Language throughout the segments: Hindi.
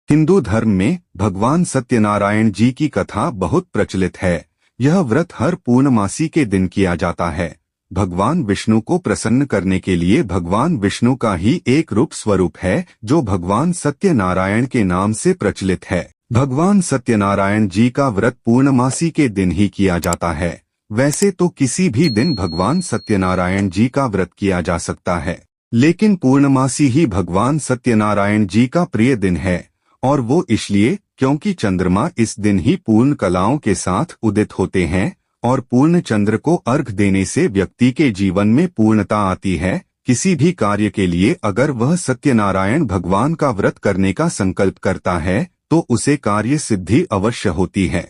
हिंदू धर्म में भगवान सत्यनारायण जी की कथा बहुत प्रचलित है। यह व्रत हर पूर्णमासी के दिन किया जाता है। भगवान विष्णु को प्रसन्न करने के लिए भगवान विष्णु का ही एक रूप स्वरूप है जो भगवान सत्यनारायण के नाम से प्रचलित है। भगवान सत्यनारायण जी का व्रत पूर्णमासी के दिन ही किया जाता है। वैसे तो किसी भी दिन भगवान सत्यनारायण जी का व्रत किया जा सकता है, लेकिन पूर्णमासी ही भगवान सत्यनारायण जी का प्रिय दिन है। और वो इसलिए क्योंकि चंद्रमा इस दिन ही पूर्ण कलाओं के साथ उदित होते हैं और पूर्ण चंद्र को अर्घ देने से व्यक्ति के जीवन में पूर्णता आती है। किसी भी कार्य के लिए अगर वह सत्यनारायण भगवान का व्रत करने का संकल्प करता है तो उसे कार्य सिद्धि अवश्य होती है।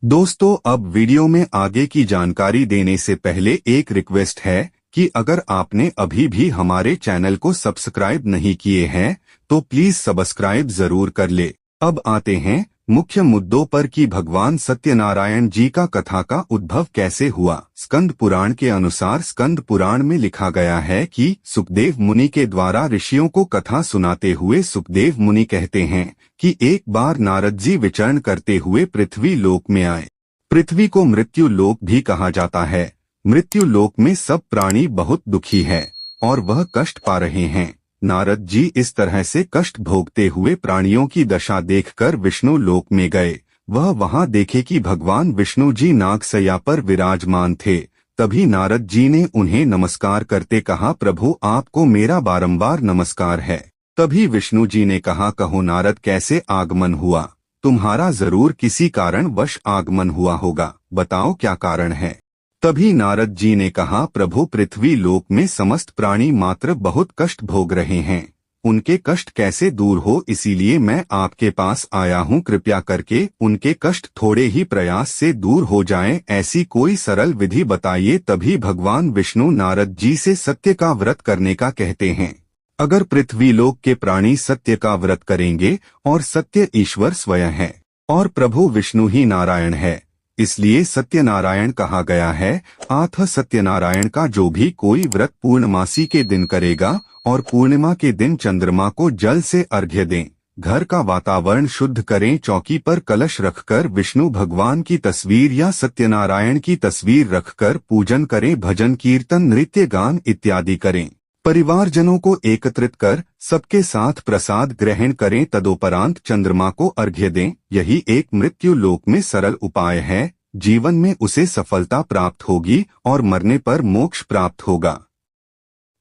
दोस्तों, अब वीडियो में आगे की जानकारी देने से पहले एक रिक्वेस्ट है कि अगर आपने अभी भी हमारे चैनल को सब्सक्राइब नहीं किए हैं तो प्लीज सब्सक्राइब जरूर कर ले। अब आते हैं मुख्य मुद्दों पर कि भगवान सत्यनारायण जी का कथा का उद्भव कैसे हुआ। स्कंद पुराण के अनुसार स्कंद पुराण में लिखा गया है कि सुखदेव मुनि के द्वारा ऋषियों को कथा सुनाते हुए सुखदेव मुनि कहते हैं कि एक बार नारद जी विचरण करते हुए पृथ्वी लोक में आए। पृथ्वी को मृत्यु लोक भी कहा जाता है। मृत्यु लोक में सब प्राणी बहुत दुखी है और वह कष्ट पा रहे हैं। नारद जी इस तरह से कष्ट भोगते हुए प्राणियों की दशा देखकर विष्णु लोक में गए। वह वहां देखे कि भगवान विष्णु जी नागशय्या पर विराजमान थे। तभी नारद जी ने उन्हें नमस्कार करते कहा, प्रभु आपको मेरा बारंबार नमस्कार है। तभी विष्णु जी ने कहा, कहो नारद कैसे आगमन हुआ? तुम्हारा जरूर किसी कारण वश आगमन हुआ होगा, बताओ क्या कारण है? तभी नारद जी ने कहा, प्रभु पृथ्वी लोक में समस्त प्राणी मात्र बहुत कष्ट भोग रहे हैं। उनके कष्ट कैसे दूर हो, इसीलिए मैं आपके पास आया हूँ। कृपया करके उनके कष्ट थोड़े ही प्रयास से दूर हो जाएं, ऐसी कोई सरल विधि बताइए। तभी भगवान विष्णु नारद जी से सत्य का व्रत करने का कहते हैं। अगर पृथ्वी लोक के प्राणी सत्य का व्रत करेंगे, और सत्य ईश्वर स्वयं है और प्रभु विष्णु ही नारायण है, इसलिए सत्यनारायण कहा गया है। आथ सत्यनारायण का जो भी कोई व्रत पूर्णमासी के दिन करेगा और पूर्णिमा के दिन चंद्रमा को जल से अर्घ्य दें, घर का वातावरण शुद्ध करें, चौकी पर कलश रखकर विष्णु भगवान की तस्वीर या सत्यनारायण की तस्वीर रखकर पूजन करें, भजन कीर्तन नृत्य गान इत्यादि करें, परिवारजनों को एकत्रित कर सबके साथ प्रसाद ग्रहण करें, तदोपरांत चंद्रमा को अर्घ्य दें। यही एक मृत्यु लोक में सरल उपाय है। जीवन में उसे सफलता प्राप्त होगी और मरने पर मोक्ष प्राप्त होगा।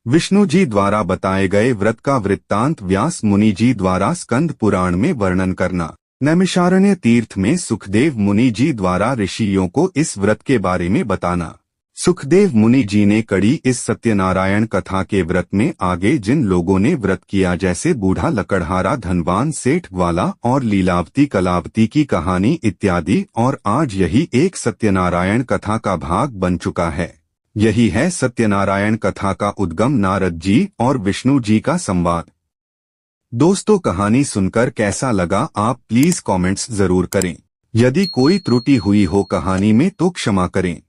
विष्णु जी द्वारा बताए गए व्रत का वृत्तांत व्यास मुनि जी द्वारा स्कंद पुराण में वर्णन करना। नैमिषारण्य तीर्थ में सुखदेव मुनि जी द्वारा ऋषियों को इस व्रत के बारे में बताना। सुखदेव मुनि जी ने कड़ी इस सत्यनारायण कथा के व्रत में आगे जिन लोगों ने व्रत किया, जैसे बूढ़ा लकड़हारा, धनवान सेठ ग्वाला और लीलावती कलावती की कहानी इत्यादि, और आज यही एक सत्यनारायण कथा का भाग बन चुका है। यही है सत्यनारायण कथा का उद्गम, नारद जी और विष्णु जी का संवाद। दोस्तों, कहानी सुनकर कैसा लगा आप प्लीज कमेंट्स जरूर करें। यदि कोई त्रुटि हुई हो कहानी में तो क्षमा करें।